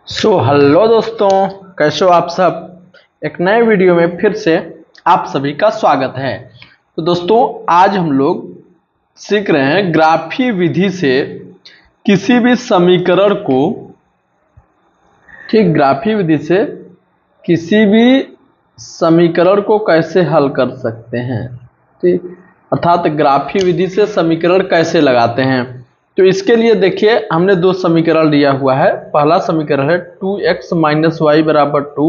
Hello दोस्तों, कैसे हो आप सब। एक नए वीडियो में फिर से आप सभी का स्वागत है। तो दोस्तों, आज हम लोग सीख रहे हैं ग्राफी विधि से किसी भी समीकरण को, ग्राफी विधि से किसी भी समीकरण को कैसे हल कर सकते हैं। ठीक, अर्थात ग्राफी विधि से समीकरण कैसे लगाते हैं। तो इसके लिए देखिए, हमने दो समीकरण लिया हुआ है। पहला समीकरण है 2x - y बराबर 2।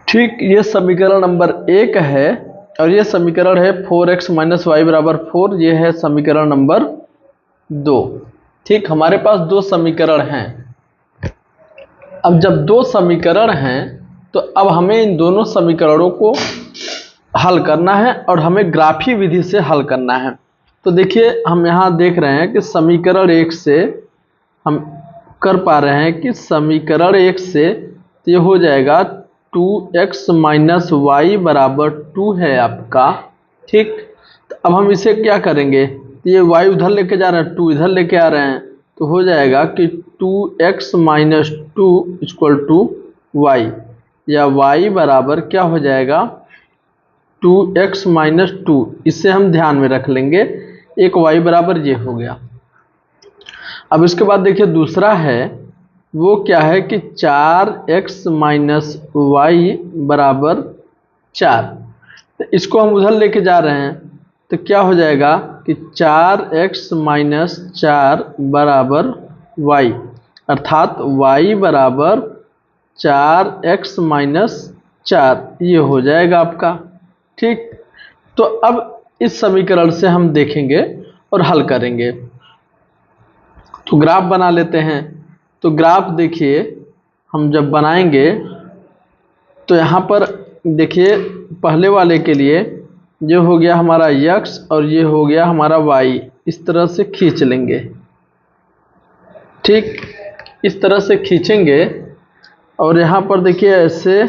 ठीक, ये समीकरण नंबर 1 है। और ये समीकरण है 4x - y बराबर 4। ये है समीकरण नंबर 2। ठीक, हमारे पास दो समीकरण हैं। अब जब दो समीकरण हैं तो अब हमें इन दोनों समीकरणों को हल करना है और हमें ग्राफी विधि से हल करना है। तो देखिए, हम यहाँ देख रहे हैं कि समीकरण 1 से हम कर पा रहे हैं कि समीकरण 1 से ये हो जाएगा 2x - y बराबर 2 है आपका। ठीक, तो अब हम इसे क्या करेंगे, तो ये y उधर लेके जा रहे हैं, 2 इधर लेके आ रहे हैं, तो हो जाएगा कि 2x - 2 = y, या y बराबर क्या हो जाएगा 2x - 2। इससे हम ध्यान में रख लेंगे, एक y बराबर ये हो गया। अब इसके बाद देखिए दूसरा है, वो क्या है कि 4x - y बराबर 4। तो इसको हम उधर लेके जा रहे हैं, तो क्या हो जाएगा कि 4x - 4 बराबर y, अर्थात y बराबर 4x - 4, ये हो जाएगा आपका। ठीक, तो अब इस समीकरण से हम देखेंगे और हल करेंगे। तो ग्राफ बना लेते हैं। तो ग्राफ देखिए, हम जब बनाएंगे तो यहाँ पर देखिए, पहले वाले के लिए ये हो गया हमारा x और ये हो गया हमारा y। इस तरह से खींच लेंगे। ठीक, इस तरह से खींचेंगे और यहाँ पर देखिए ऐसे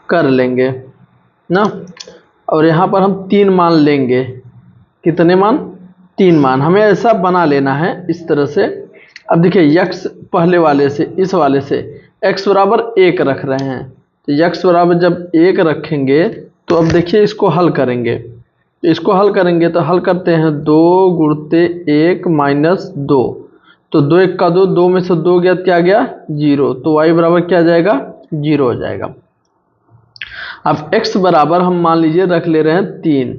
कर लेंगे ना। और यहाँ पर हम 3 मान लेंगे। कितने मान? 3 मान। हमें ऐसा बना लेना है इस तरह से। अब देखिए, x पहले वाले से, इस वाले से x बराबर 1 रख रहे हैं। तो x बराबर जब 1 रखेंगे तो अब देखिए इसको हल करेंगे। तो इसको हल करेंगे तो हल करते हैं 2 × 1 - 2। तो 2 × 1 = 2, 2 में से 2 गया, क्या गया 0। तो y बराबर क्या आ जाएगा 0 हो जाएगा। अब x बराबर हम मान लीजिए रख ले रहे हैं 3।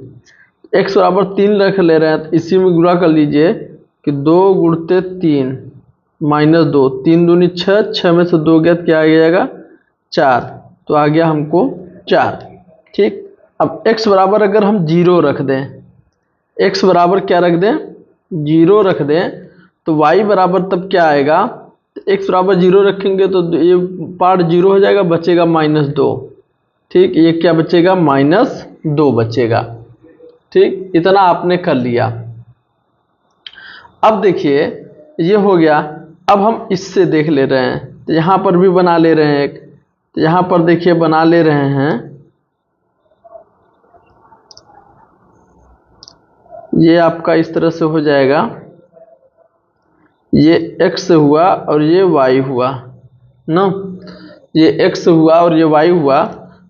x बराबर 3 रख ले रहे हैं, तो इसी में गुणा कर लीजिए कि 2 × 3 - 2, 3 दूनी 6, 6 में से 2 गया, क्या आ जाएगा 4। तो आ गया हमको 4। ठीक, अब x बराबर अगर हम 0 रख दें, x बराबर क्या रख दें 0 रख दें, तो y बराबर तब क्या आएगा, x बराबर 0 रखेंगे तो ये पार्ट 0 हो जाएगा, बचेगा -2। ठीक, ये क्या बचेगा -2 बचेगा। ठीक, इतना आपने कर लिया। अब देखिए ये हो गया। अब हम इससे देख ले रहे हैं, तो यहाँ पर भी बना ले रहे हैं एक। तो यहाँ पर देखिए बना ले रहे हैं, ये आपका इस तरह से हो जाएगा। ये x हुआ और ये y हुआ ना, ये x हुआ और ये y हुआ।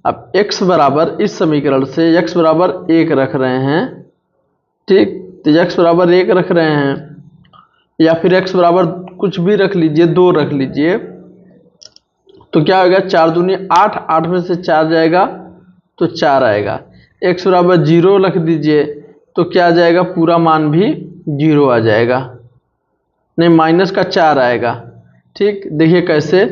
अब x बराबर इस समीकरण से x बराबर 1 रख रहे हैं। ठीक, तो x बराबर 1 रख रहे हैं, या फिर x बराबर कुछ भी रख लीजिए, 2 रख लीजिए। तो क्या होगा 4 दूनी 8, 8 में से 4 जाएगा तो 4 आएगा। x बराबर 0 रख दीजिए, तो क्या आ जाएगा, पूरा मान भी 0 आ जाएगा, नहीं माइनस का 4 आएगा। ठीक, देखिए कैसे,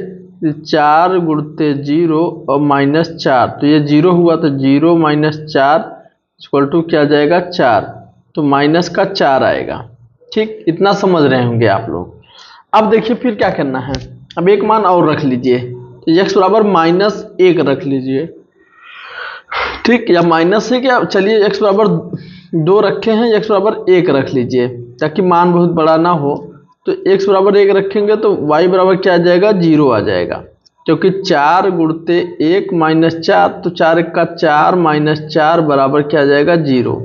4 × 0 और -4, तो ये 0 हुआ, तो 0 - 4 = क्या जाएगा 4, तो माइनस का 4 आएगा। ठीक, इतना समझ रहे होंगे आप लोग। अब देखिए फिर क्या करना है, अब एक मान और रख लीजिए, तो x बराबर -1 रख लीजिए। ठीक, या माइनस से क्या, चलिए x बराबर 2 रखे हैं, x बराबर 1 रख लीजिए ताकि मान बहुत बड़ा ना हो। तो x बराबर 1 रखेंगे तो y बराबर क्या आ जाएगा 0 आ जाएगा, क्योंकि 4 × 1 - 4, तो 4 × 1 = 4 - 4 बराबर क्या आ जाएगा 0।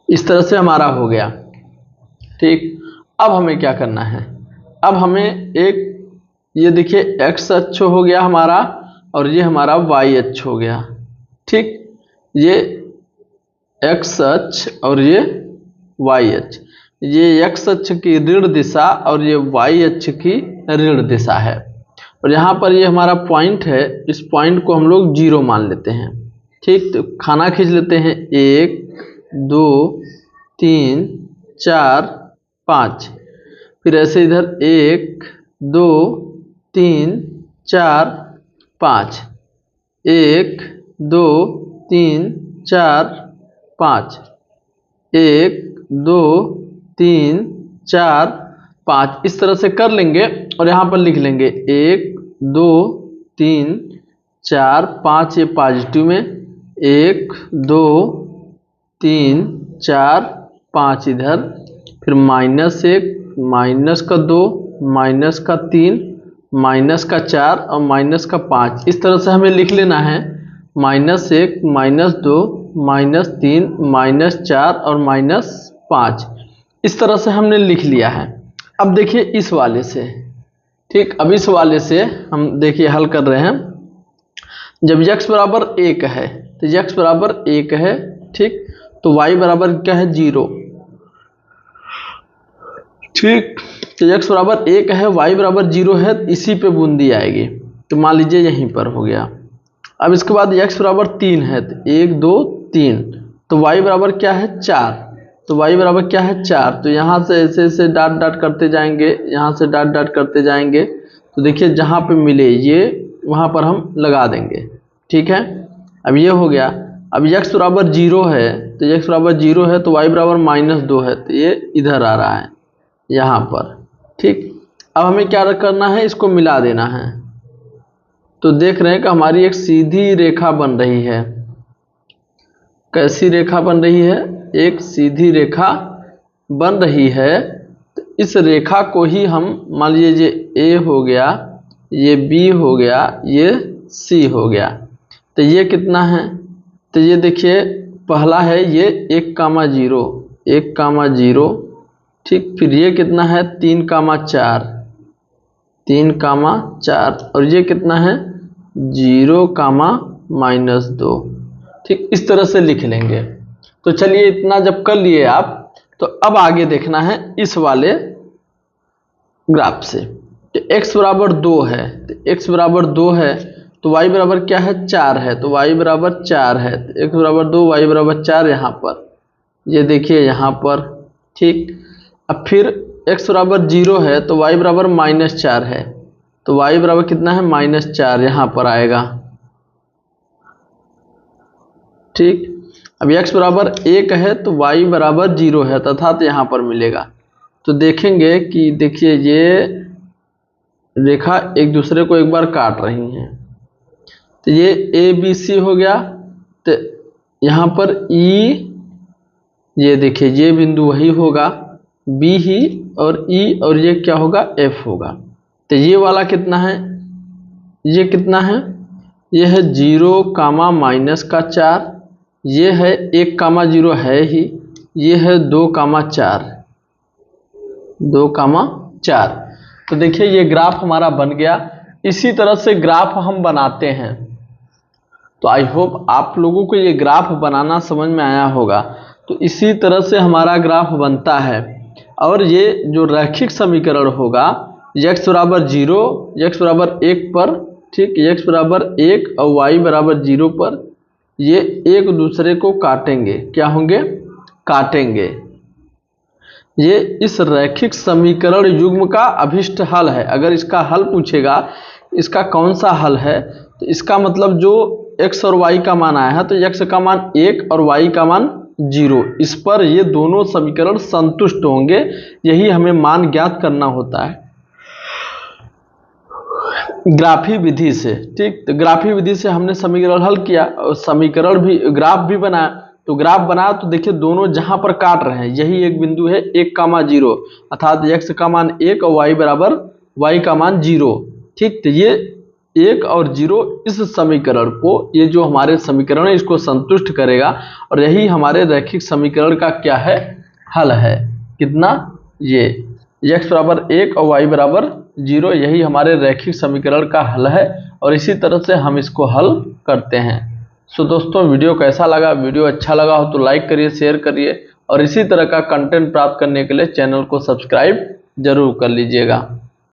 इस तरह से हमारा हो गया। ठीक, अब हमें क्या करना है, अब हमें एक ये देखिए एक्स अक्ष हो गया हमारा और ये हमारा वाई अक्ष हो गया। ठीक, ये एक्स अक्ष और ये वाई अक्ष, ये एक्स अक्ष की ऋण दिशा और ये वाई अक्ष की ऋण दिशा है। और यहाँ पर ये हमारा पॉइंट है, इस पॉइंट को हम लोग 0 मान लेते हैं। ठीक, तो खाना खींच लेते हैं 1 2 3 4 5, फिर ऐसे इधर 1 2 3 4 5, 1 2 3 4 5, 1 2 3 4 5, इस तरह से कर लेंगे और यहाँ पर लिख लेंगे 1 2 3 4 5, ये पॉजिटिव में 1 2 3 4 5 इधर, फिर -1 -2 -3 -4 और -5, इस तरह से हमें लिख लेना है। -1 -2 -3 -4 और -5, इस तरह से हमने लिख लिया है। अब देखिए इस वाले से, ठीक, अब इस वाले से हम देखिए हल कर रहे हैं। जब x बराबर 1 है तो x बराबर 1 है, ठीक, तो y बराबर क्या है 0। ठीक, तो x बराबर 1 है, y बराबर 0 है, इसी पे बूंदी आएगी, तो मान लीजिए यहीं पर हो गया। अब इसके बाद x बराबर 3 है, तो 1 2 3, तो y बराबर क्या है 4, तो y बराबर क्या है 4, तो यहाँ से ऐसे ऐसे डाट डाट करते जाएंगे, यहाँ से डाट डाट करते जाएंगे, तो देखिए जहाँ पे मिले ये वहाँ पर हम लगा देंगे। ठीक है, अब ये हो गया। अब x बराबर 0 है, तो x बराबर 0 है तो y बराबर -2 है, तो ये इधर आ रहा है यहाँ पर। ठीक, अब हमें क्या करना है, इसको मिला देना है। तो देख रहे हैं कि हमारी एक सीधी रेखा बन रही है। कैसी रेखा बन रही है, एक सीधी रेखा बन रही है। तो इस रेखा को ही हम मान लीजिए ये A हो गया, ये B हो गया, ये C हो गया, तो ये कितना है, तो ये देखिए पहला है ये 1,0 1,0, ठीक, फिर ये कितना है 3,4 3,4 और ये कितना है 0,-2। ठीक, इस तरह से लिख लेंगे। तो चलिए इतना जब कर लिए आप, तो अब आगे देखना है इस वाले ग्राफ से। तो x बराबर 2 है, तो x बराबर 2 है तो y बराबर क्या है 4 है, तो y बराबर 4 है, तो x बराबर 2 y बराबर 4 यहाँ पर, ये देखिए यहाँ पर। ठीक, अब फिर x बराबर 0 है तो y बराबर -4 है, तो y बराबर कितना है -4 यहाँ पर आएगा। ठीक, अब x बराबर 1 है तो y बराबर 0 है तथा तो यहाँ पर मिलेगा। तो देखेंगे कि देखिए ये रेखा एक दूसरे को एक बार काट रही हैं, तो ये ABC हो गया, तो यहाँ पर E, ये देखिए ये बिंदु वही होगा, B ही, और E, और ये क्या होगा F होगा। तो ये वाला कितना है, ये कितना है, ये है 0,-4, ये है 1,0 है ही, ये है 2,4 2,4। तो देखिए ये ग्राफ हमारा बन गया। इसी तरह से ग्राफ हम बनाते हैं। तो आई होप आप लोगों को ये ग्राफ बनाना समझ में आया होगा। तो इसी तरह से हमारा ग्राफ बनता है। और ये जो रैखिक समीकरण होगा x बराबर 0, x बराबर 1 पर, ठीक, x बराबर 1 और y बराबर 0 पर, ये एक दूसरे को काटेंगे, क्या होंगे, काटेंगे। ये इस रैखिक समीकरण युग्म का अभिष्ट हल है। अगर इसका हल पूछेगा, इसका कौन सा हल है, तो इसका मतलब जो x और y का मान आया है, तो x का मान 1 और y का मान 0, इस पर ये दोनों समीकरण संतुष्ट होंगे। यही हमें मान ज्ञात करना होता है ग्राफी विधि से। ठीक, तो ग्राफी विधि से हमने समीकरण हल किया और समीकरण भी, ग्राफ भी बनाया। तो ग्राफ बनाया तो देखिए दोनों जहां पर काट रहे हैं यही एक बिंदु है 1,0, अर्थात x का मान 1 और y बराबर y का मान 0। ठीक, तो ये 1 और 0 इस समीकरण को, ये जो हमारे समीकरण है इसको संतुष्ट करेगा और यही हमारे रैखिक समीकरण का क्या है, हल है। कितना, ये x बराबर 1 और y बराबर 0, यही हमारे रैखिक समीकरण का हल है और इसी तरह से हम इसको हल करते हैं। सो दोस्तों, वीडियो कैसा लगा? वीडियो अच्छा लगा हो तो लाइक करिए, शेयर करिए और इसी तरह का कंटेंट प्राप्त करने के लिए चैनल को सब्सक्राइब जरूर कर लीजिएगा।